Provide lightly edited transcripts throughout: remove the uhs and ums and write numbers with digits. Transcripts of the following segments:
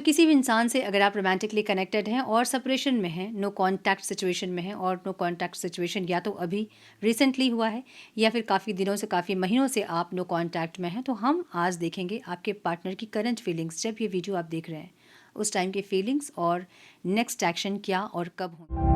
किसी भी इंसान से अगर आप रोमांटिकली कनेक्टेड हैं और सेपरेशन में हैं, नो कॉन्टैक्ट सिचुएशन में हैं, और नो कॉन्टैक्ट सिचुएशन या तो अभी रिसेंटली हुआ है या फिर काफ़ी दिनों से, काफ़ी महीनों से आप नो कॉन्टैक्ट में हैं, तो हम आज देखेंगे आपके पार्टनर की करंट फीलिंग्स। जब ये वीडियो आप देख रहे हैं उस टाइम की फीलिंग्स और नेक्स्ट एक्शन क्या और कब होना।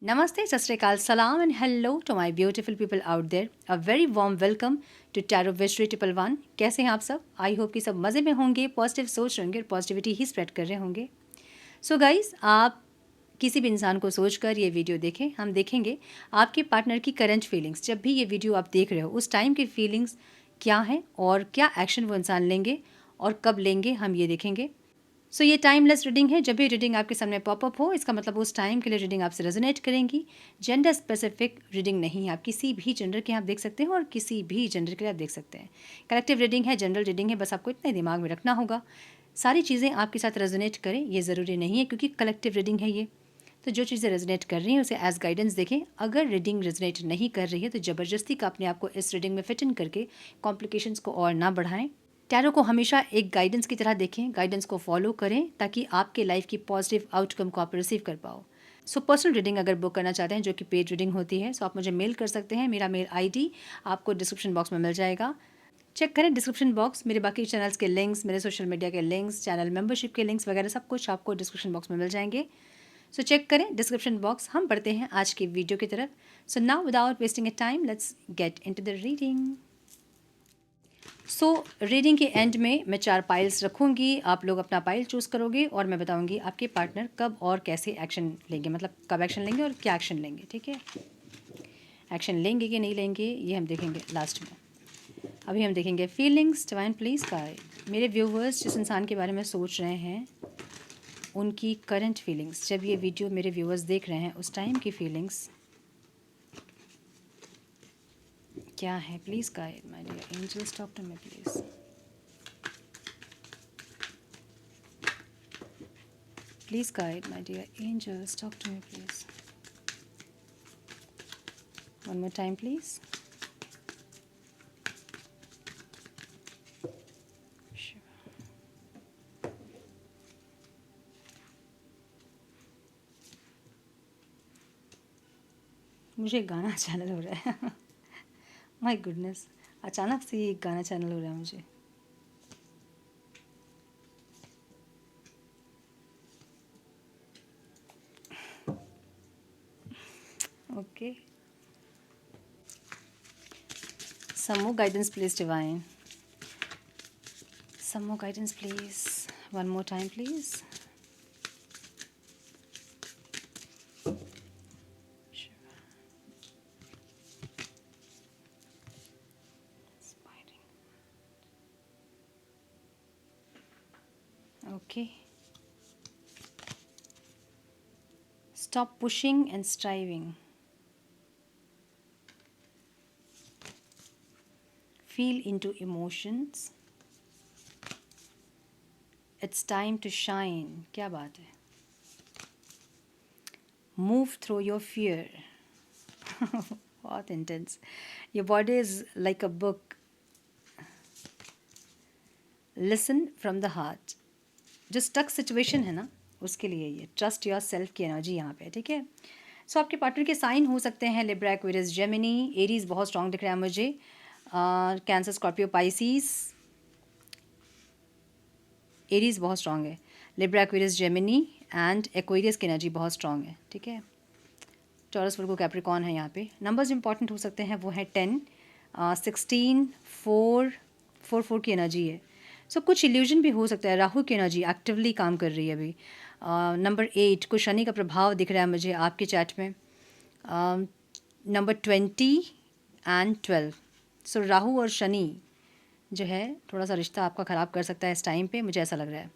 Namaste, Sat Sri Akal, Salam and hello to my beautiful people out there. A very warm welcome to Tarot Visionary 111. कैसे हैं आप सब? आई होप कि सब मज़े में होंगे, पॉजिटिव सोच रहे होंगे और पॉजिटिविटी ही स्प्रेड कर रहे होंगे। सो गाइस, आप किसी भी इंसान को सोचकर ये वीडियो देखें। हम देखेंगे आपके पार्टनर की करंट फीलिंग्स। जब भी ये वीडियो आप देख रहे हो उस टाइम की फीलिंग्स क्या हैं और क्या एक्शन वो इंसान लेंगे और कब लेंगे, हम ये देखेंगे। सो ये टाइमलेस रीडिंग है। जब भी रीडिंग आपके सामने पॉपअप हो, इसका मतलब उस टाइम के लिए रीडिंग आपसे रेजोनेट करेंगी। जेंडर स्पेसिफिक रीडिंग नहीं है, आप किसी भी जेंडर के आप देख सकते हैं और किसी भी जेंडर के लिए आप देख सकते हैं। कलेक्टिव रीडिंग है, जनरल रीडिंग है, बस आपको इतना ही दिमाग में रखना होगा। सारी चीज़ें आपके साथ रेजोनेट करें ये ज़रूरी नहीं है, क्योंकि कलेक्टिव रीडिंग है ये। तो जो चीज़ें रेजोनेट कर रही हैं उसे एज गाइडेंस देखें। अगर रीडिंग रेजोनेट नहीं कर रही है तो ज़बरदस्ती का अपने आप को इस रीडिंग में फिट इन करके कॉम्प्लिकेशंस को और ना बढ़ाएं। टैरो को हमेशा एक गाइडेंस की तरह देखें, गाइडेंस को फॉलो करें ताकि आपके लाइफ की पॉजिटिव आउटकम को आप रिसीव कर पाओ। सो पर्सनल रीडिंग अगर बुक करना चाहते हैं, जो कि पेड रीडिंग होती है, सो आप मुझे मेल कर सकते हैं। मेरा मेल आईडी आपको डिस्क्रिप्शन बॉक्स में मिल जाएगा। चेक करें डिस्क्रिप्शन बॉक्स, मेरे बाकी चैनल्स के लिंक्स, मेरे सोशल मीडिया के लिंक्स, चैनल मेंबरशिप के लिंक्स वगैरह सब कुछ आपको डिस्क्रिप्शन बॉक्स में मिल जाएंगे। सो चेक करें डिस्क्रिप्शन बॉक्स। हम बढ़ते हैं आज की वीडियो की तरफ। So now without wasting A time let's get into the reading. Reading के एंड में मैं 4 पाइल्स रखूँगी, आप लोग अपना पाइल चूज़ करोगे और मैं बताऊँगी आपके पार्टनर कब और कैसे एक्शन लेंगे, मतलब कब एक्शन लेंगे और क्या एक्शन लेंगे। ठीक है, एक्शन लेंगे कि नहीं लेंगे ये हम देखेंगे लास्ट में। अभी हम देखेंगे फीलिंग्स। डिवाइन प्लीज़ गाइड मेरे व्यूवर्स जिस इंसान के बारे में सोच रहे हैं उनकी करंट फीलिंग्स। जब ये वीडियो मेरे व्यूवर्स देख रहे हैं उस टाइम की फीलिंग्स क्या है। Please guide my dear angels, talk to me please. Please guide, my dear angels, talk to me, please. One more time, please. Shiva. मुझे गाना चैनल हो रहा है। माय गुडनेस, अचानक से ये गाना चैनल हो रहा है मुझे। Okay, some more guidance please divine, some more guidance please, one more time please. Shiva. Inspiring. Okay, stop pushing and striving. Feel into emotions. It's time to shine. क्या बात है। Move through your fear. बहुत intense. Your body is like a book. Listen from the heart. जो stuck situation है ना उसके लिए ये trust yourself की एनर्जी यहाँ पे। ठीक है, सो आपके पार्टनर के साइन हो सकते हैं लिब्रा, एक्वेरियस, जेमिनी। एरीज बहुत स्ट्रॉन्ग दिख रहा है मुझे। Cancer, Scorpio, Pisces. एरीज बहुत स्ट्रॉन्ग है। Libra, Aquarius, Gemini and Aquarius की एनर्जी बहुत स्ट्रॉन्ग है। ठीक है, टॉरस, वर्गो, कैप्रिकॉर्न है यहाँ पे। नंबर्स इंपॉर्टेंट हो सकते हैं, वो है 10, 16, 4, 4 की एनर्जी है। सो कुछ इल्यूजन भी हो सकता है। राहु की एनर्जी एक्टिवली काम कर रही है अभी। नंबर 8 कुछ शनि का प्रभाव दिख रहा है मुझे आपके चैट में। Number 20 and 12। सो राहु और शनि जो है थोड़ा सा रिश्ता आपका ख़राब कर सकता है इस टाइम पे, मुझे ऐसा लग रहा है।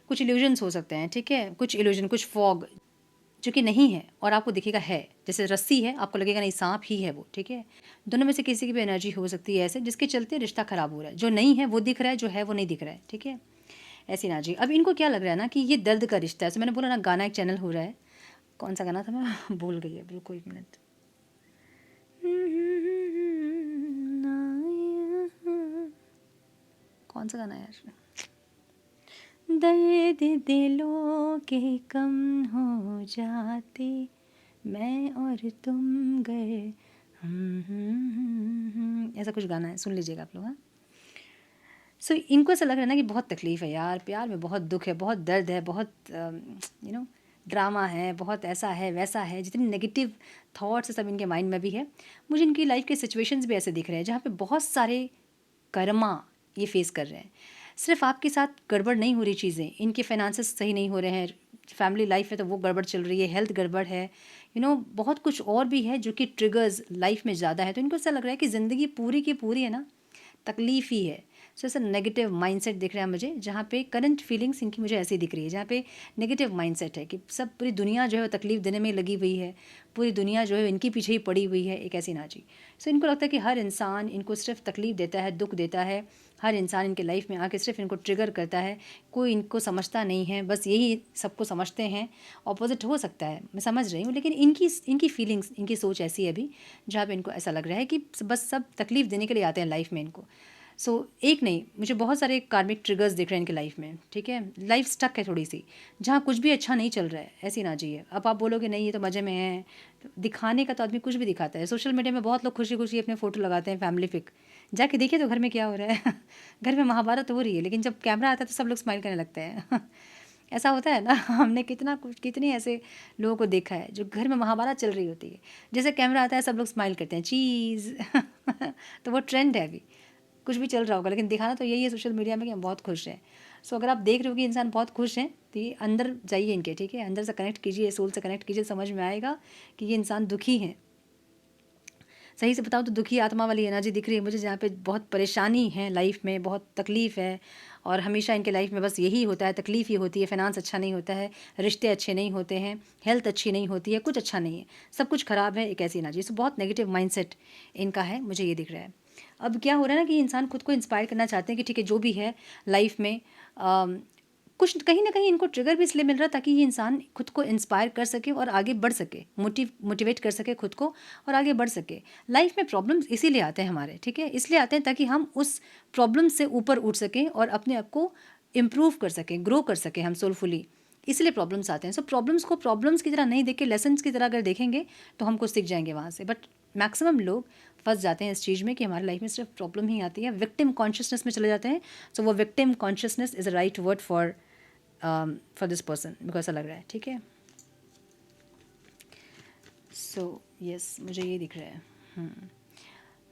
कुछ इल्यूजन्स हो सकते हैं। ठीक है, कुछ इल्यूजन, कुछ फॉग जो कि नहीं है और आपको दिखेगा है, जैसे रस्सी है, आपको लगेगा नहीं सांप ही है वो। ठीक है, दोनों में से किसी की भी एनर्जी हो सकती है ऐसे, जिसके चलते रिश्ता ख़राब हो रहा है। जो नहीं है वो दिख रहा है, जो है वो नहीं दिख रहा है। ठीक है, ऐसी एनर्जी। अब इनको क्या लग रहा है ना कि ये दर्द का रिश्ता है। मैंने बोला ना गाना एक चैनल हो रहा है। कौन सा गाना था मैं भूल गई है, बिल्कुल 1 मिनट। कौन सा गाना है यार? दर्द दिलों के कम हो जाते मैं और तुम गए, ऐसा कुछ गाना है, सुन लीजिएगा आप लोग। हाँ, सो इनको ऐसा लग रहा है ना कि बहुत तकलीफ़ है यार, प्यार में बहुत दुख है, बहुत दर्द है, बहुत ड्रामा है, बहुत ऐसा है वैसा है, जितनी नेगेटिव थॉट्स सब इनके माइंड में भी है। मुझे इनकी लाइफ के सिचुएशंस भी ऐसे दिख रहे हैं जहाँ पे बहुत सारे कर्मा ये फेस कर रहे हैं। सिर्फ आपके साथ गड़बड़ नहीं हो रही चीज़ें, इनके फाइनेंसेस सही नहीं हो रहे हैं, फैमिली लाइफ है तो वो गड़बड़ चल रही है, हेल्थ गड़बड़ है, बहुत कुछ और भी है जो कि ट्रिगर्स लाइफ में ज़्यादा है। तो इनको ऐसा लग रहा है कि ज़िंदगी पूरी की पूरी है ना तकलीफ़ ही है। सो ऐसा नेगेटिव माइंडसेट दिख रहा है मुझे, जहाँ पे करंट फीलिंग्स इनकी मुझे ऐसी दिख रही है, जहाँ पे नेगेटिव माइंडसेट है कि सब पूरी दुनिया जो है वो तकलीफ़ देने में लगी हुई है, पूरी दुनिया जो है इनके पीछे ही पड़ी हुई है, एक ऐसी नाची। सो इनको लगता है कि हर इंसान इनको सिर्फ तकलीफ़ देता है, दुख देता है, हर इंसान इनके लाइफ में आके सिर्फ इनको ट्रिगर करता है, कोई इनको समझता नहीं है, बस यही सबको समझते हैं। ऑपोजिट हो सकता है, मैं समझ रही हूँ, लेकिन इनकी फीलिंग्स, इनकी सोच ऐसी है अभी, जहाँ पे इनको ऐसा लग रहा है कि बस सब तकलीफ़ देने के लिए आते हैं लाइफ में इनको। सो एक नहीं, मुझे बहुत सारे कार्मिक ट्रिगर्स दिख रहे हैं इनकी लाइफ में, ठीक है। लाइफ स्टक है थोड़ी सी, जहाँ कुछ भी अच्छा नहीं चल रहा है, ऐसी ना चाहिए। अब आप बोलोगे नहीं ये तो मज़े में है, तो दिखाने का तो आदमी कुछ भी दिखाता है। सोशल मीडिया में बहुत लोग खुशी खुशी अपने फ़ोटो लगाते हैं, फैमिली पिक, जाके देखिए तो घर में क्या हो रहा है घर में महाभारत हो रही है, लेकिन जब कैमरा आता है तो सब लोग स्माइल करने लगते हैं ऐसा होता है ना हमने कितने ऐसे लोगों को देखा है जो घर में महाभारत चल रही होती है, जैसे कैमरा आता है सब लोग स्माइल करते हैं, चीज़ तो वो ट्रेंड है अभी, कुछ भी चल रहा होगा लेकिन दिखाना तो यही है सोशल मीडिया में कि हम बहुत खुश हैं। सो अगर आप देख रहे हो कि इंसान बहुत खुश हैं तो ये अंदर जाइए इनके, ठीक है, अंदर से कनेक्ट कीजिए, सोल से कनेक्ट कीजिए, समझ में आएगा कि ये इंसान दुखी हैं। सही से बताऊँ तो दुखी आत्मा वाली एनर्जी दिख रही है मुझे, जहाँ पे बहुत परेशानी है लाइफ में, बहुत तकलीफ़ है, और हमेशा इनके लाइफ में बस यही होता है, तकलीफ़ ही होती है। फाइनेंस अच्छा नहीं होता है, रिश्ते अच्छे नहीं होते हैं, हेल्थ अच्छी नहीं होती है, कुछ अच्छा नहीं है, सब कुछ ख़राब है, एक ऐसी एनर्जी। सो बहुत नेगेटिव माइंडसेट इनका है, मुझे ये दिख रहा है। अब क्या हो रहा है ना कि इंसान खुद को इंस्पायर करना चाहते हैं कि ठीक है जो भी है लाइफ में, कुछ कहीं ना कहीं इनको ट्रिगर भी इसलिए मिल रहा है ताकि ये इंसान खुद को इंस्पायर कर सके और आगे बढ़ सके, मोटिवेट कर सके खुद को और आगे बढ़ सके। लाइफ में प्रॉब्लम्स इसीलिए आते हैं हमारे, ठीक है, इसलिए आते हैं ताकि हम उस प्रॉब्लम से ऊपर उठ सकें और अपने आप को इम्प्रूव कर सकें, ग्रो कर सकें हम सोलफुली, इसलिए प्रॉब्लम्स आते हैं। सो प्रॉब्लम्स को प्रॉब्लम्स की तरह नहीं देख के लेसन्स की तरह अगर देखेंगे तो हम कुछ सीख जाएंगे वहाँ से। बट मैक्सिमम लोग फंस जाते हैं इस चीज़ में कि हमारी लाइफ में सिर्फ प्रॉब्लम ही आती है, विक्टिम कॉन्शियसनेस में चले जाते हैं। सो वो victim consciousness is a right word for this person, मेरे को ऐसा लग रहा है, ठीक है। सो यस, मुझे ये दिख रहा है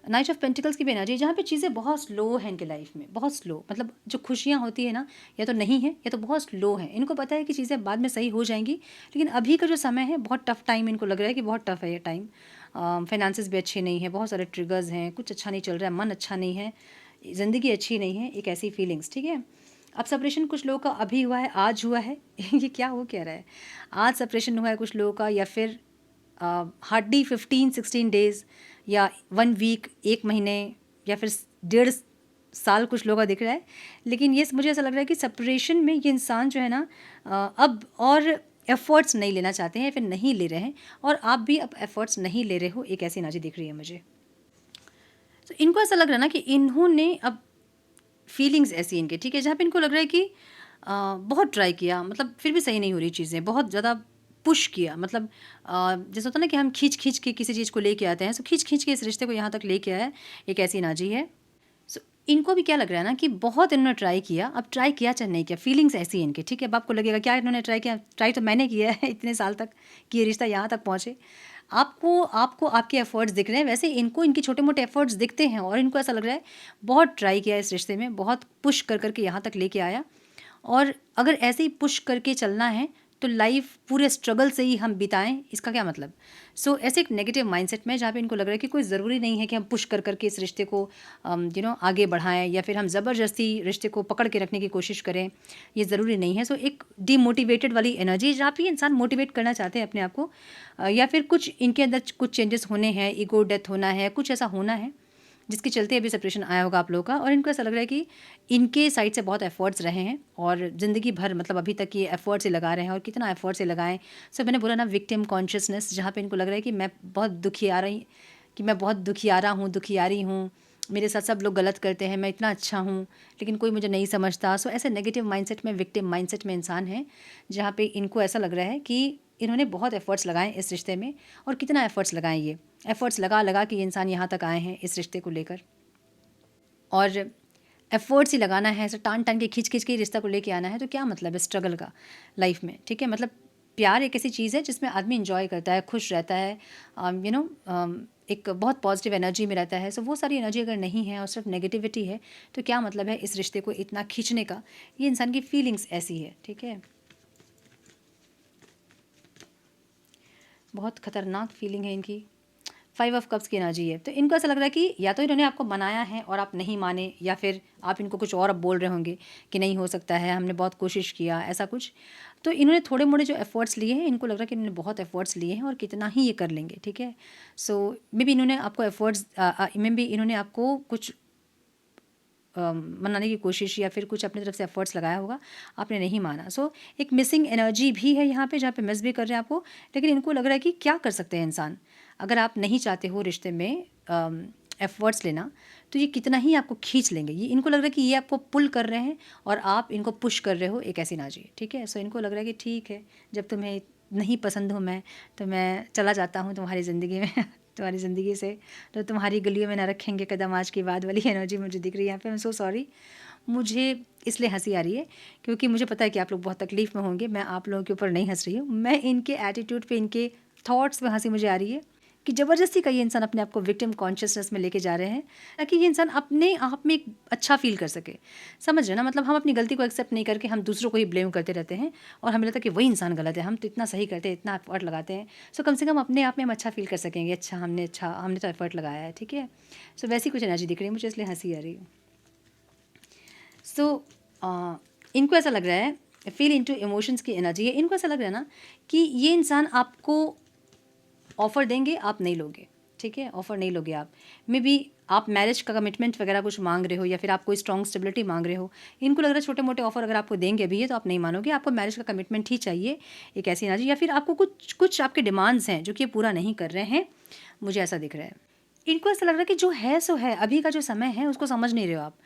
नाइट ऑफ पेंटिकल्स की भी एनर्जी, जहाँ पे चीज़ें बहुत स्लो हैं इनके लाइफ में, बहुत स्लो, मतलब जो खुशियाँ होती है ना या तो नहीं है या तो बहुत स्लो है। इनको पता है कि चीज़ें बाद में सही हो जाएंगी, लेकिन अभी का जो समय है बहुत टफ टाइम, इनको लग रहा है कि बहुत टफ है ये टाइम। फाइनेंसेस भी अच्छे नहीं है, बहुत सारे ट्रिगर्स हैं, कुछ अच्छा नहीं चल रहा है, मन अच्छा नहीं है, ज़िंदगी अच्छी नहीं है, एक ऐसी फीलिंग्स, ठीक है। अब सेपरेशन कुछ लोगों का अभी हुआ है, आज हुआ है ये क्या हो क्या रहा है, आज सेपरेशन हुआ है कुछ लोगों का, या फिर हार्डली 15-16 डेज़ या 1 वीक, 1 महीने, या फिर 1.5 साल कुछ लोगों का दिख रहा है। लेकिन ये मुझे ऐसा लग रहा है कि सेपरेशन में ये इंसान जो है ना अब और एफ़र्ट्स नहीं लेना चाहते हैं, फिर नहीं ले रहे हैं, और आप भी अब एफ़र्ट्स नहीं ले रहे हो, एक ऐसी एनर्जी दिख रही है मुझे। तो इनको ऐसा लग रहा है ना कि इन्होंने अब फीलिंग्स ऐसी इनके, ठीक है, जहाँ पे इनको लग रहा है कि बहुत ट्राई किया, मतलब फिर भी सही नहीं हो रही चीज़ें, बहुत ज़्यादा पुश किया, मतलब जैसे होता है ना कि हम खींच खींच के किसी चीज़ को लेके आते हैं, सो खींच खींच के इस रिश्ते को यहाँ तक लेके आया, एक ऐसी एनर्जी है। सो इनको भी क्या लग रहा है ना कि बहुत इन्होंने ट्राई किया, अब ट्राई किया चाहे नहीं किया, फीलिंग्स ऐसी हैं इनकी, ठीक है। अब आपको लगेगा क्या इन्होंने ट्राई किया, ट्राई तो मैंने किया है इतने साल तक कि ये रिश्ता यहाँ तक पहुँचे। आपको आपको आपके एफ़र्ट्स दिख रहे हैं, वैसे इनको इनके छोटे मोटे एफ़र्ट्स दिखते हैं, और इनको ऐसा लग रहा है बहुत ट्राई किया इस रिश्ते में, बहुत पुश कर करके यहाँ तक लेके आया, और अगर ऐसे ही पुश करके चलना है तो लाइफ पूरे स्ट्रगल से ही हम बिताएं, इसका क्या मतलब। सो ऐसे एक नेगेटिव माइंडसेट में, जहाँ पे इनको लग रहा है कि कोई ज़रूरी नहीं है कि हम पुश कर करके इस रिश्ते को आगे बढ़ाएं, या फिर हम ज़बरदस्ती रिश्ते को पकड़ के रखने की कोशिश करें, ये ज़रूरी नहीं है। सो एक डीमोटिवेटेड वाली एनर्जी, जहाँ पे इंसान मोटिवेट करना चाहते हैं अपने आप को, या फिर कुछ इनके अंदर कुछ चेंजेस होने हैं, ईगो डेथ होना है, कुछ ऐसा होना है जिसके चलते अभी सेपरेशन आया होगा आप लोगों का, और इनको ऐसा लग रहा है कि इनके साइड से बहुत एफर्ट्स रहे हैं, और ज़िंदगी भर, मतलब अभी तक ये एफर्ट से लगा रहे हैं, और कितना एफर्ट से लगाएं। सो मैंने बोला ना विक्टिम कॉन्शियसनेस, जहाँ पे इनको लग रहा है कि मैं बहुत दुखियारा हूँ, दुखियारी हूँ, मेरे साथ सब लोग गलत करते हैं, मैं इतना अच्छा हूँ लेकिन कोई मुझे नहीं समझता। सो ऐसे नेगेटिव माइंडसेट में, विक्टिम माइंडसेट में इंसान है, जहाँ पे इनको ऐसा लग रहा है कि इन्होंने बहुत एफ़र्ट्स लगाए इस रिश्ते में। और कितना एफ़र्ट्स लगाएं, ये एफ़र्ट्स लगा लगा के ये इंसान यहाँ तक आए हैं इस रिश्ते को लेकर। और एफ़र्ट्स ही लगाना है, ऐसे टान टान के खींच खींच के रिश्ता को लेके आना है, तो क्या मतलब है स्ट्रगल का लाइफ में, ठीक है। मतलब प्यार एक ऐसी चीज़ है जिसमें आदमी इंजॉय करता है, खुश रहता है, एक बहुत पॉजिटिव एनर्जी में रहता है। सो वो सारी एनर्जी अगर नहीं है और सिर्फ नेगेटिविटी है, तो क्या मतलब है इस रिश्ते को इतना खींचने का। ये इंसान की फीलिंग्स ऐसी है, ठीक है। बहुत खतरनाक फीलिंग है इनकी। 5 ऑफ कप्स की एनर्जी है, तो इनको ऐसा लग रहा है कि या तो इन्होंने आपको मनाया है और आप नहीं माने, या फिर आप इनको कुछ और अब बोल रहे होंगे कि नहीं हो सकता है, हमने बहुत कोशिश किया, ऐसा कुछ। तो इन्होंने थोड़े मोड़े जो एफ़र्ट्स लिए हैं, इनको लग रहा है कि इन्होंने बहुत एफ़र्ट्स लिए हैं और कितना ही ये कर लेंगे, ठीक है। सो मे बी इन्होंने आपको एफ़र्ट्स, मे बी इन्होंने आपको कुछ मनाने की कोशिश या फिर कुछ अपनी तरफ से एफ़र्ट्स लगाया होगा, आपने नहीं माना। सो एक मिसिंग एनर्जी भी है यहाँ पे, जहाँ पे मिस भी कर रहे हैं आपको। लेकिन इनको लग रहा है कि क्या कर सकते हैं इंसान, अगर आप नहीं चाहते हो रिश्ते में एफ़र्ट्स लेना, तो ये कितना ही आपको खींच लेंगे। ये इनको लग रहा है कि ये आपको पुल कर रहे हैं और आप इनको पुश कर रहे हो एक ऐसी एनर्जी, ठीक है। सो इनको लग रहा है कि ठीक है, जब तुम्हें नहीं पसंद हूँ मैं, तो मैं चला जाता हूँ तुम्हारी ज़िंदगी में तुम्हारी ज़िंदगी से, तो तुम्हारी गलियों में ना रखेंगे कदम आज के बाद वाली एनर्जी मुझे दिख रही है यहाँ पे। आई एम सो सॉरी, मुझे इसलिए हंसी आ रही है क्योंकि मुझे पता है कि आप लोग बहुत तकलीफ़ में होंगे। मैं आप लोगों के ऊपर नहीं हंस रही हूँ, मैं इनके एटीट्यूड पे, इनके थॉट्स पे हंसी मुझे आ रही है कि ज़बरदस्ती का ये इंसान अपने आप को विक्टिम कॉन्शियसनेस में लेके जा रहे हैं, ताकि ये इंसान अपने आप में एक अच्छा फ़ील कर सके। समझ रहे हैं ना, मतलब हम अपनी गलती को एक्सेप्ट नहीं करके हम दूसरों को ही ब्लेम करते रहते हैं और हमें लगता है कि वही इंसान गलत है, हम तो इतना सही करते हैं, इतना एफर्ट लगाते हैं। सो कम से कम अपने आप में हम अच्छा फ़ील कर सकेंगे, अच्छा हमने तो एफर्ट लगाया है, ठीक है। सो वैसी कुछ एनर्जी दिख रही है मुझे, इसलिए हंसी आ रही है। सो इनको ऐसा लग रहा है, फील इनटू इमोशंस की एनर्जी है। इनको ऐसा लग रहा है ना कि ये इंसान आपको ऑफ़र देंगे, आप नहीं लोगे, ठीक है। ऑफ़र नहीं लोगे आप। मे बी आप मैरिज का कमिटमेंट वगैरह कुछ मांग रहे हो, या फिर आप कोई स्ट्रॉन्ग स्टेबिलिटी मांग रहे हो। इनको लग रहा है छोटे मोटे ऑफ़र अगर आपको देंगे अभी ये, तो आप नहीं मानोगे, आपको मैरिज का कमिटमेंट ही चाहिए, एक ऐसी एनर्जी। या फिर आपको कुछ कुछ आपके डिमांड्स हैं जो कि ये पूरा नहीं कर रहे हैं, मुझे ऐसा दिख रहा है। इनको ऐसा लग रहा है कि जो है सो है, अभी का जो समय है उसको समझ नहीं रहे हो आप।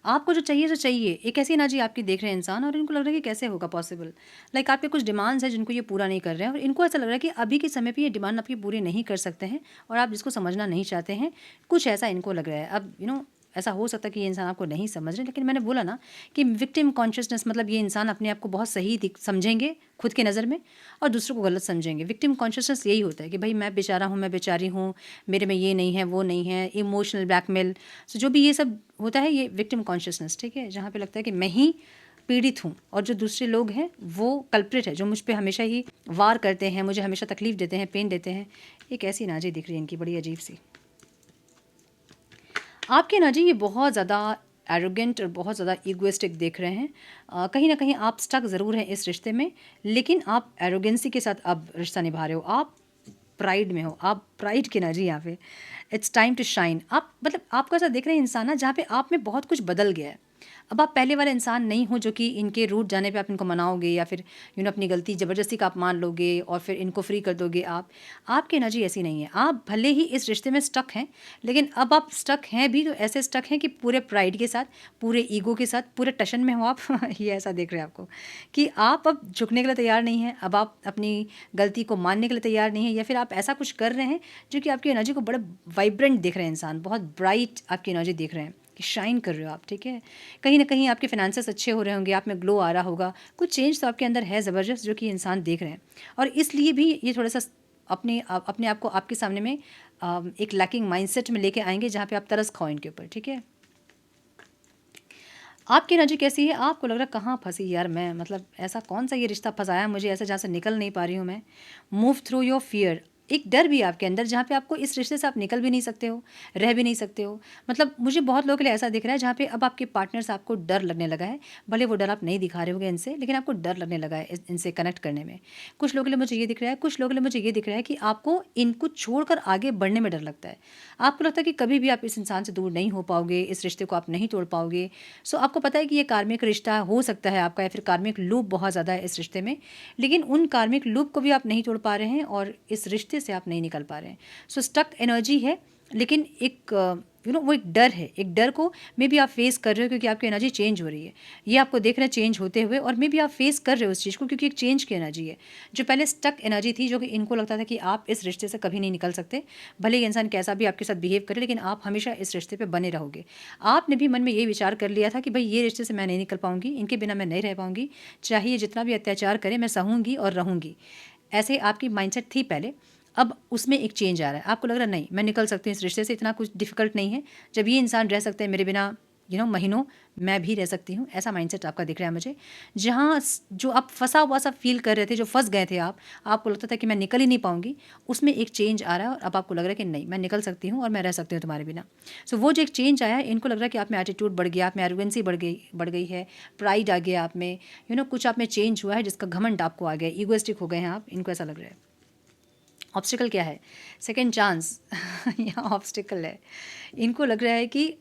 आपको जो चाहिए सो चाहिए, एक ऐसी एनर्जी आपकी देख रहे हैं इंसान, और इनको लग रहा है कि कैसे होगा पॉसिबल। लाइक आपके कुछ डिमांड्स हैं जिनको ये पूरा नहीं कर रहे हैं, और इनको ऐसा लग रहा है कि अभी के समय पे ये डिमांड आपकी पूरी नहीं कर सकते हैं, और आप जिसको समझना नहीं चाहते हैं, कुछ ऐसा इनको लग रहा है। अब ऐसा हो सकता है कि ये इंसान आपको नहीं समझ रहे, लेकिन मैंने बोला ना कि विक्टिम कॉन्शियसनेस मतलब ये इंसान अपने आप को बहुत सही समझेंगे खुद की नज़र में, और दूसरों को गलत समझेंगे। विक्टिम कॉन्शियसनेस यही होता है कि भाई मैं बेचारा हूँ, मैं बेचारी हूँ, मेरे में ये नहीं है, वो नहीं है, इमोशनल ब्लैकमेल। सो जो भी ये सब होता है, ये विक्टिम कॉन्शियसनेस, ठीक है, जहाँ पे लगता है कि मैं ही पीड़ित हूँ और जो दूसरे लोग हैं वो कल्प्रिट है, जो मुझ पे हमेशा ही वार करते हैं, मुझे हमेशा तकलीफ देते हैं, पेन देते हैं। एक ऐसी एनर्जी दिख रही है इनकी, बड़ी अजीब सी। आपकी एनर्जी ये बहुत ज़्यादा एरोगेंट और बहुत ज़्यादा ईगोइस्टिक देख रहे हैं। कहीं ना कहीं आप स्टक ज़रूर हैं इस रिश्ते में, लेकिन आप एरोगेंसी के साथ अब रिश्ता निभा रहे हो, आप प्राइड में हो, आप प्राइड की एनर्जी यहाँ पे। It's time to shine. आप मतलब आपको ऐसा देख रहे हैं इंसान ना, जहाँ पे आप में बहुत कुछ बदल गया है। अब आप पहले वाले इंसान नहीं हो जो कि इनके रूट जाने पे आप इनको मनाओगे, या फिर अपनी गलती ज़बरदस्ती का आप मान लोगे और फिर इनको फ्री कर दोगे। आपकी एनर्जी ऐसी नहीं है। आप भले ही इस रिश्ते में स्टक हैं, लेकिन अब आप स्टक हैं भी तो ऐसे स्टक हैं कि पूरे प्राइड के साथ, पूरे ईगो के साथ, पूरे टशन में हो आप ये ऐसा देख रहे हैं आपको कि आप अब झुकने के लिए तैयार नहीं हैं, अब आप अपनी गलती को मानने के लिए तैयार नहीं हैं, या फिर आप ऐसा कुछ कर रहे हैं जो कि आपकी एनर्जी को बड़ा वाइब्रेंट देख रहे हैं इंसान, बहुत ब्राइट आपकी एनर्जी देख रहे हैं कि शाइन कर रहे हो आप, ठीक है। कहीं ना कहीं आपके फाइनेंसेस अच्छे हो रहे होंगे, आप में ग्लो आ रहा होगा, कुछ चेंज तो आपके अंदर है ज़बरदस्त जो कि इंसान देख रहे हैं। और इसलिए भी ये थोड़ा सा अपने आप को आपके सामने में एक लैकिंग माइंडसेट में लेके आएंगे, जहाँ पे आप तरस खाओ इनके ऊपर, ठीक है। आपकी एनर्जी कैसी है? आपको लग रहा है कहाँ फंसी यार मैं, मतलब ऐसा कौन सा ये रिश्ता फंसाया मुझे ऐसा, जहाँ से निकल नहीं पा रही हूँ मैं। मूव थ्रू योर फियर, एक डर भी है आपके अंदर, जहाँ पे आपको इस रिश्ते से आप निकल भी नहीं सकते हो, रह भी नहीं सकते हो। मतलब मुझे बहुत लोगों के लिए ऐसा दिख रहा है जहाँ पे अब आपके पार्टनर से आपको डर लगने लगा है। भले वो डर आप नहीं दिखा रहे होगे इनसे, लेकिन आपको डर लगने लगा है इनसे कनेक्ट करने में। कुछ लोगों के लिए मुझे ये दिख रहा है, कुछ लोगों के लिए मुझे ये दिख रहा है कि आपको इनको छोड़कर आगे बढ़ने में डर लगता है। आपको लगता है कि कभी भी आप इस इंसान से दूर नहीं हो पाओगे, इस रिश्ते को आप नहीं तोड़ पाओगे। सो आपको पता है कि ये कार्मिक रिश्ता हो सकता है आपका, या फिर कार्मिक लूप बहुत ज़्यादा है इस रिश्ते में, लेकिन उन कार्मिक लूप को भी आप नहीं तोड़ पा रहे हैं, और इस रिश्ते रिश्ते से आप नहीं निकल पा रहे हैं। सो स्टक एनर्जी है, लेकिन एक वो एक डर है, एक डर को मे बी आप फेस कर रहे हो क्योंकि आपकी एनर्जी चेंज हो रही है। ये आपको देख रहे हैं चेंज होते हुए, और मे बी आप फेस कर रहे हो उस चीज़ को क्योंकि एक चेंज की एनर्जी है। जो पहले स्टक एनर्जी थी, जो कि इनको लगता था कि आप इस रिश्ते से कभी नहीं निकल सकते, भले ही इंसान कैसा भी आपके साथ बिहेव करे, लेकिन आप हमेशा इस रिश्ते पे बने रहोगे। आपने भी मन में ये विचार कर लिया था कि भाई ये रिश्ते से मैं नहीं निकल पाऊंगी, इनके बिना मैं नहीं रह पाऊंगी, चाहे ये जितना भी अत्याचार करे मैं सहूंगी और रहूंगी। ऐसे आपकी माइंडसेट थी पहले। अब उसमें एक चेंज आ रहा है, आपको लग रहा है नहीं मैं निकल सकती हूँ इस रिश्ते से, इतना कुछ डिफिकल्ट नहीं है, जब ये इंसान रह सकते हैं मेरे बिना महीनों, मैं भी रह सकती हूँ। ऐसा माइंडसेट आपका दिख रहा है मुझे। जहाँ जो आप फंसा हुआ सा फील कर रहे थे, जो फंस गए थे आप, आपको लगता था कि मैं निकल ही नहीं पाऊंगी, उसमें एक चेंज आ रहा है और अब आपको लग रहा है कि नहीं मैं निकल सकती हूँ और मैं रह सकती हूँ तुम्हारे बिना। सो वो जो एक चेंज आया है, इनको लग रहा है कि आप में एटीट्यूड बढ़ गया, आप में एरोगेंसी बढ़ गई है, प्राइड आ गया आप में, कुछ आप में चेंज हुआ है जिसका घमंड आपको आ गया, ईगोइस्टिक हो गए हैं आप, इनको ऐसा लग रहा है। ऑब्स्टिकल क्या है? सेकंड चांस यहाँ ऑब्स्टिकल है। इनको लग रहा है कि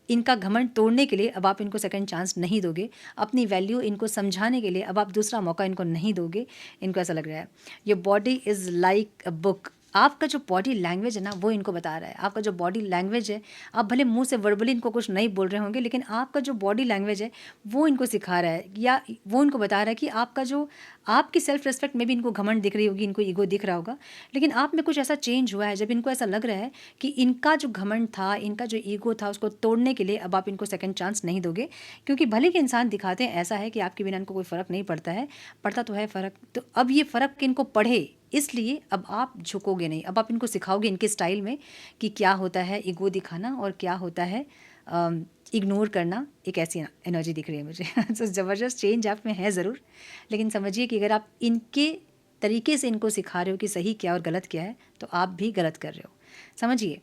इनका घमंड तोड़ने के लिए अब आप इनको सेकंड चांस नहीं दोगे, अपनी वैल्यू इनको समझाने के लिए अब आप दूसरा मौका इनको नहीं दोगे, इनको ऐसा लग रहा है। ये body is like a book. आपका जो बॉडी लैंग्वेज है ना, वो इनको बता रहा है। आपका जो बॉडी लैंग्वेज है, आप भले मुंह से वर्बली इनको कुछ नहीं बोल रहे होंगे, लेकिन आपका जो बॉडी लैंग्वेज है वो इनको सिखा रहा है, या वो इनको बता रहा है कि आपका जो आपकी सेल्फ रिस्पेक्ट में भी इनको घमंड दिख रही होगी, इनको ईगो दिख रहा होगा, लेकिन आप में कुछ ऐसा चेंज हुआ है जब इनको ऐसा लग रहा है कि इनका जो घमंड था, इनका जो ईगो था, उसको तोड़ने के लिए अब आप इनको सेकंड चांस नहीं दोगे। क्योंकि भले कि इंसान दिखाते हैं ऐसा है कि आपके बिना इनको कोई फ़र्क नहीं पड़ता है, पड़ता तो है फ़र्क, तो अब ये फ़र्क इनको पढ़े, इसलिए अब आप झुकोगे नहीं। अब आप इनको सिखाओगे इनके स्टाइल में कि क्या होता है ईगो दिखाना और क्या होता है इग्नोर करना। एक ऐसी एनर्जी दिख रही है मुझे। तो ज़बरदस्त चेंज आप में है ज़रूर, लेकिन समझिए कि अगर आप इनके तरीके से इनको सिखा रहे हो कि सही क्या और गलत क्या है, तो आप भी गलत कर रहे हो। समझिए,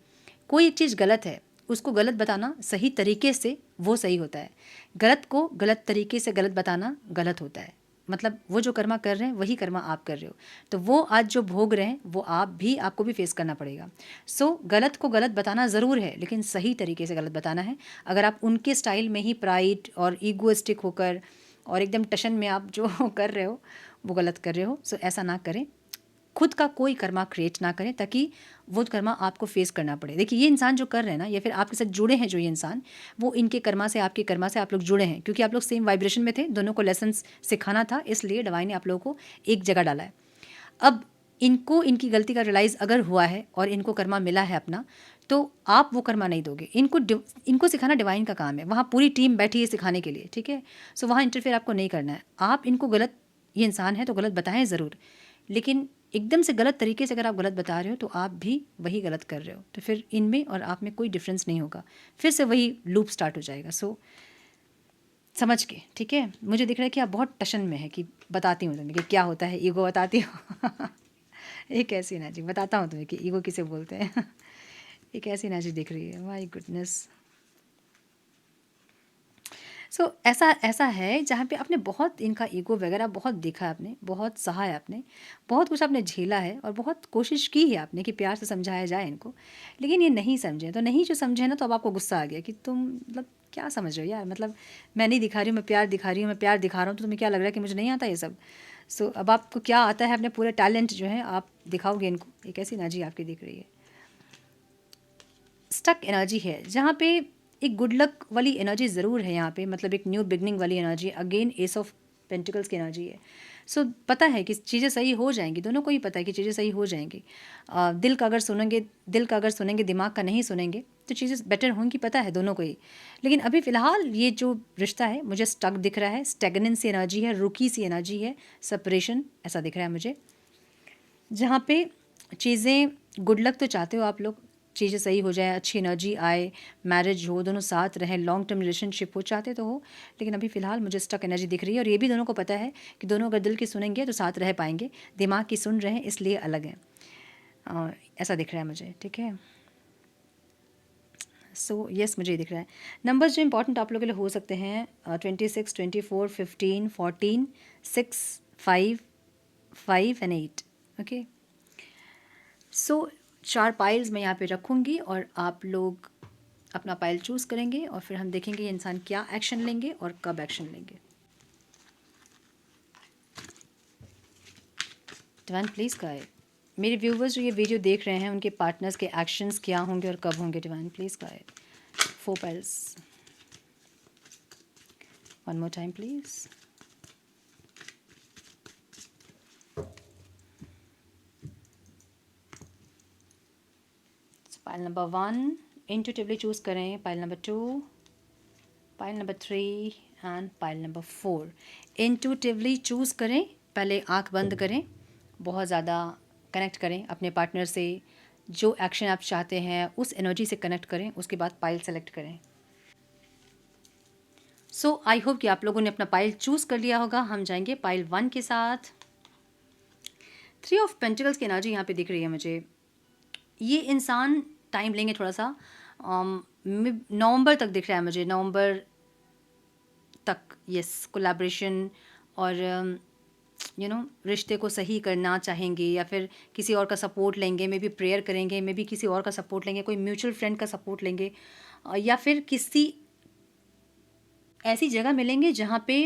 कोई एक चीज़ गलत है, उसको गलत बताना सही तरीके से वो सही होता है, गलत को गलत तरीके से गलत बताना गलत होता है। मतलब वो जो कर्मा कर रहे हैं वही कर्मा आप कर रहे हो, तो वो आज जो भोग रहे हैं वो आपको भी फेस करना पड़ेगा। सो गलत को गलत बताना ज़रूर है, लेकिन सही तरीके से गलत बताना है। अगर आप उनके स्टाइल में ही प्राइड और ईगोइस्टिक होकर और एकदम टशन में आप जो कर रहे हो वो गलत कर रहे हो। सो ऐसा ना करें, खुद का कोई कर्मा क्रिएट ना करें ताकि वो कर्मा आपको फेस करना पड़े। देखिए ये इंसान जो कर रहे हैं ना, या फिर आपके साथ जुड़े हैं जो ये इंसान, वो इनके कर्मा से आपके कर्मा से आप लोग जुड़े हैं, क्योंकि आप लोग सेम वाइब्रेशन में थे, दोनों को लेसन्स सिखाना था, इसलिए डिवाइन ने आप लोगों को एक जगह डाला है। अब इनको इनकी गलती का रियलाइज़ अगर हुआ है और इनको कर्मा मिला है अपना, तो आप वो कर्मा नहीं दोगे। इनको सिखाना डिवाइन का काम है, वहाँ पूरी टीम बैठी है सिखाने के लिए, ठीक है। सो वहाँ इंटरफेयर आपको नहीं करना है। आप इनको गलत, ये इंसान है तो गलत बताएं ज़रूर, लेकिन एकदम से गलत तरीके से अगर आप गलत बता रहे हो तो आप भी वही गलत कर रहे हो, तो फिर इनमें और आप में कोई डिफरेंस नहीं होगा, फिर से वही लूप स्टार्ट हो जाएगा। सो समझ के, ठीक है। मुझे दिख रहा है कि आप बहुत टशन में है कि बताती हूँ तुम्हें कि क्या होता है ईगो, बताती हूँ। एक ऐसी एनर्जी बताता हूँ तुम्हें कि ईगो किसे बोलते हैं। एक ऐसी एनर्जी दिख रही है, माय गुडनेस। सो ऐसा है जहाँ पे आपने बहुत इनका ईगो वगैरह बहुत देखा है, आपने बहुत सहा है, आपने बहुत कुछ आपने झेला है और बहुत कोशिश की है आपने कि प्यार से समझाया जाए इनको, लेकिन ये नहीं समझे। तो नहीं जो समझे ना, तो अब आपको गुस्सा आ गया कि तुम मतलब क्या समझ रहे हो यार, मतलब मैं नहीं दिखा रही हूँ, मैं प्यार दिखा रही हूँ, मैं प्यार दिखा रहा हूँ, तो तुम्हें क्या लग रहा है कि मुझे नहीं आता ये सब। सो अब आपको क्या आता है, अपने पूरे टैलेंट जो है आप दिखाओगे इनको। एक ऐसी एनर्जी आपकी दिख रही है, स्टक एनर्जी है जहाँ पे एक गुड लक वाली एनर्जी ज़रूर है यहाँ पे, मतलब एक न्यू बिगनिंग वाली energy. Again S of pentacles की एनर्जी है। सो पता है कि चीज़ें सही हो जाएंगी, दोनों को ही पता है कि चीज़ें सही हो जाएंगी। दिल का अगर सुनेंगे दिमाग का नहीं सुनेंगे तो चीज़ें बेटर होंगी, पता है दोनों को ही। लेकिन अभी फ़िलहाल ये जो रिश्ता है मुझे स्टक दिख रहा है, स्टेगनेंसी एनर्जी है, रुकी सी एनर्जी है, सेपरेशन ऐसा दिख रहा है मुझे। जहाँ पे चीज़ें गुड लक तो चाहते हो आप लोग, चीज़ें सही हो जाए, अच्छी एनर्जी आए, मैरिज हो, दोनों साथ रहें, लॉन्ग टर्म रिलेशनशिप हो, चाहते तो हो, लेकिन अभी फ़िलहाल मुझे स्टक एनर्जी दिख रही है। और ये भी दोनों को पता है कि दोनों अगर दिल की सुनेंगे तो साथ रह पाएंगे, दिमाग की सुन रहे हैं इसलिए अलग हैं। ऐसा दिख रहा है मुझे, ठीक है। सो यस मुझे ये दिख रहा है। नंबर्स जो इंपॉर्टेंट आप लोगों के लिए हो सकते हैं 26, 24, 15, 14, 6, 5, 5 एंड 8। ओके, सो 4 पाइल्स मैं यहाँ पे रखूँगी और आप लोग अपना पाइल चूज़ करेंगे और फिर हम देखेंगे ये इंसान क्या एक्शन लेंगे और कब एक्शन लेंगे। Divine please guide. मेरे व्यूवर्स जो ये वीडियो देख रहे हैं उनके पार्टनर्स के एक्शंस क्या होंगे और कब होंगे? Divine please guide. 4 piles, one more time please. Pile number 1 intuitively choose करें, pile number 2, pile number 3 and pile number 4। Intuitively choose करें, पहले आंख बंद करें, बहुत ज़्यादा कनेक्ट करें अपने पार्टनर से, जो एक्शन आप चाहते हैं उस एनर्जी से कनेक्ट करें, उसके बाद पाइल सेलेक्ट करें। सो आई होप कि आप लोगों ने अपना पाइल चूज़ कर लिया होगा। हम जाएंगे पाइल 1 के साथ। 3 ऑफ पेंटिकल्स की एनर्जी यहाँ पे दिख रही है मुझे। ये इंसान टाइम लेंगे थोड़ा सा, नवंबर तक दिख रहा है मुझे, नवंबर तक। यस, कोलैबोरेशन और रिश्ते को सही करना चाहेंगे, या फिर किसी और का सपोर्ट लेंगे, मे बी प्रेयर करेंगे, मे बी किसी और का सपोर्ट लेंगे, कोई म्यूचुअल फ्रेंड का सपोर्ट लेंगे, या फिर किसी ऐसी जगह मिलेंगे जहाँ पे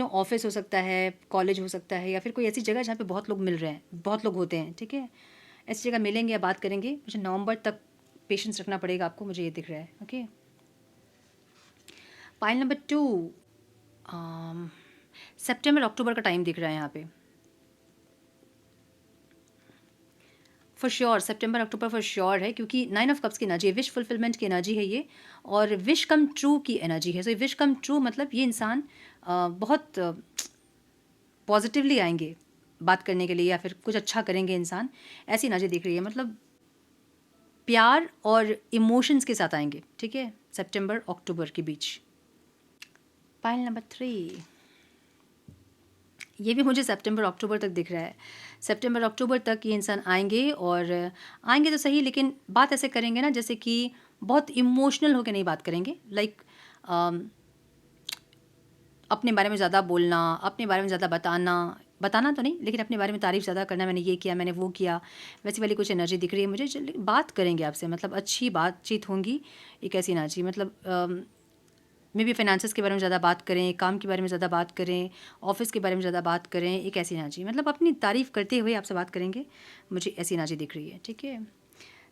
ऑफिस हो सकता है, कॉलेज हो सकता है, या फिर कोई ऐसी जगह जहाँ पे बहुत लोग मिल रहे हैं, बहुत लोग होते हैं, ठीक है। ऐसी जगह मिलेंगे या बात करेंगे। मुझे नवंबर तक पेशेंस रखना पड़ेगा आपको, मुझे ये दिख रहा है। ओके, पाइल नंबर 2 सितंबर अक्टूबर का टाइम दिख रहा है यहाँ पे। For sure September October for sure है, क्योंकि 9 ऑफ कप्स की एनर्जी है, विश फुलफिलमेंट की एनर्जी है ये, और विश कम ट्रू की एनर्जी है। सो विश कम ट्रू मतलब ये इंसान बहुत पॉजिटिवली आएंगे बात करने के लिए, या फिर कुछ अच्छा करेंगे इंसान, ऐसी एनर्जी दिख रही है। मतलब प्यार और इमोशंस के साथ आएंगे, ठीक है, सितंबर अक्टूबर के बीच। पाइल नंबर 3, ये भी मुझे सितंबर अक्टूबर तक दिख रहा है। सितंबर अक्टूबर तक ये इंसान आएंगे, और आएंगे तो सही, लेकिन बात ऐसे करेंगे ना जैसे कि बहुत इमोशनल होकर नहीं बात करेंगे। लाइक अपने बारे में ज़्यादा बोलना, अपने बारे में ज़्यादा बताना तो नहीं, लेकिन अपने बारे में तारीफ़ ज़्यादा करना, मैंने ये किया, मैंने वो किया, वैसी वाली कुछ एनर्जी दिख रही है मुझे। बात करेंगे आपसे, मतलब अच्छी बातचीत होंगी, एक ऐसी एनर्जी। मतलब मे बी फाइनेंसेस के बारे में ज़्यादा बात करें, काम के बारे में ज़्यादा बात करें, ऑफिस के बारे में ज़्यादा बात करें, एक ऐसी एनर्जी। मतलब अपनी तारीफ़ करते हुए आपसे बात करेंगे, मुझे ऐसी एनर्जी दिख रही है, ठीक है।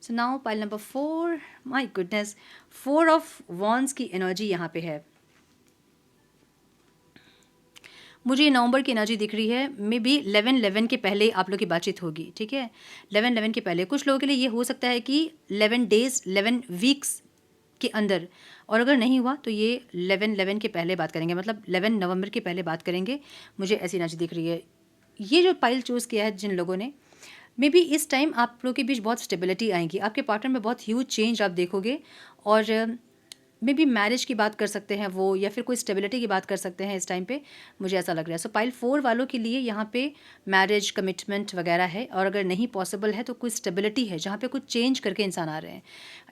So now pile number 4, my goodness, 4 of wands की एनर्जी यहाँ पे है। मुझे नवंबर की एनर्जी दिख रही है। मे बी 11/11 के पहले आप लोग की बातचीत होगी, ठीक है। 11/11 के पहले कुछ लोगों के लिए ये हो सकता है कि 11 डेज़ 11 वीक्स के अंदर, और अगर नहीं हुआ तो ये 11/11 के पहले बात करेंगे, मतलब 11 नवंबर के पहले बात करेंगे। मुझे ऐसी एनर्जी दिख रही है। ये जो पाइल चूज़ किया है जिन लोगों ने, मे बी इस टाइम आप लोगों के बीच बहुत स्टेबिलिटी आएगी, आपके पार्टनर में बहुत ह्यूज चेंज आप देखोगे, और मे बी मैरिज की बात कर सकते हैं वो, या फिर कोई स्टेबिलिटी की बात कर सकते हैं इस टाइम पे, मुझे ऐसा लग रहा है। सो पाइल 4 वालों के लिए यहाँ पे मैरिज, कमिटमेंट वगैरह है, और अगर नहीं पॉसिबल है तो कोई स्टेबिलिटी है जहाँ पे कुछ चेंज करके इंसान आ रहे हैं।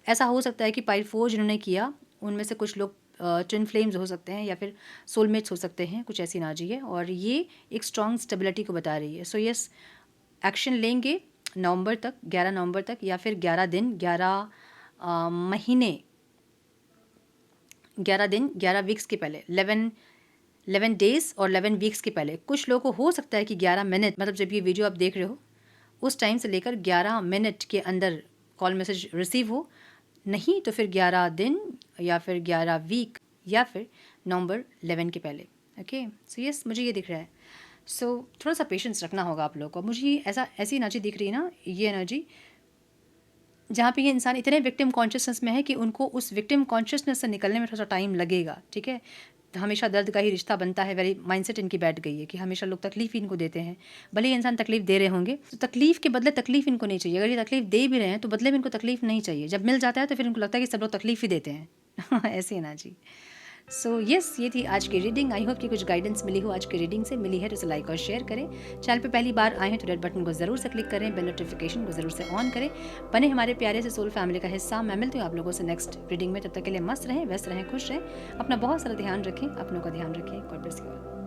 ऐसा हो सकता है कि पाइल 4 जिन्होंने किया उनमें से कुछ लोग ट्विन फ्लेम्स हो सकते हैं, या फिर सोलमेट्स हो सकते हैं, कुछ ऐसी एनर्जी है, और ये एक स्ट्रॉन्ग स्टेबिलिटी को बता रही है। सो यस, एक्शन लेंगे नवंबर तक, 11 नवंबर तक, या फिर 11 दिन, 11 महीने, 11 दिन 11 वीक्स के पहले, 11 डेज़ और 11 वीक्स के पहले। कुछ लोगों को हो सकता है कि 11 मिनट, मतलब जब ये वीडियो आप देख रहे हो उस टाइम से लेकर 11 मिनट के अंदर कॉल मैसेज रिसीव हो, नहीं तो फिर 11 दिन, या फिर 11 वीक, या फिर नवंबर 11 के पहले। ओके, सो यस, मुझे ये दिख रहा है। सो थोड़ा सा पेशेंस रखना होगा आप लोगों को। मुझे ऐसी एनर्जी दिख रही है ना, ये एनर्जी जहाँ पे ये इंसान इतने विक्टिम कॉन्शियसनेस में है कि उनको उस विक्टिम कॉन्शियसनेस से निकलने में थोड़ा सा टाइम लगेगा, ठीक है। हमेशा दर्द का ही रिश्ता बनता है, वेरी माइंडसेट इनकी बैठ गई है कि हमेशा लोग तकलीफ़ इनको देते हैं। भले ही इंसान तकलीफ़ दे रहे होंगे तो तकलीफ़ के बदले तकलीफ़ इनको नहीं चाहिए। अगर ये तकलीफ़ दे भी रहे हैं तो बदले में इनको तकलीफ़ नहीं चाहिए। जब मिल जाता है तो फिर इनको लगता है कि सब लोग तकलीफ़ ही देते हैं ऐसी एनर्जी। सो यस, ये थी आज की रीडिंग। आई होप कि कुछ गाइडेंस मिली हो आज की रीडिंग से। मिली है तो इसे लाइक और शेयर करें। चैनल पे पहली बार आए हैं तो रेड बटन को ज़रूर से क्लिक करें, बेल नोटिफिकेशन को ज़रूर से ऑन करें, बने हमारे प्यारे से सोल फैमिली का हिस्सा। मैं मिलती हूँ आप लोगों से नेक्स्ट रीडिंग में। तब तक के लिए मस्त रहें, व्यस्त रहें, खुश रहें, अपना बहुत सारा ध्यान रखें, अपनों का ध्यान रखें। God bless you all.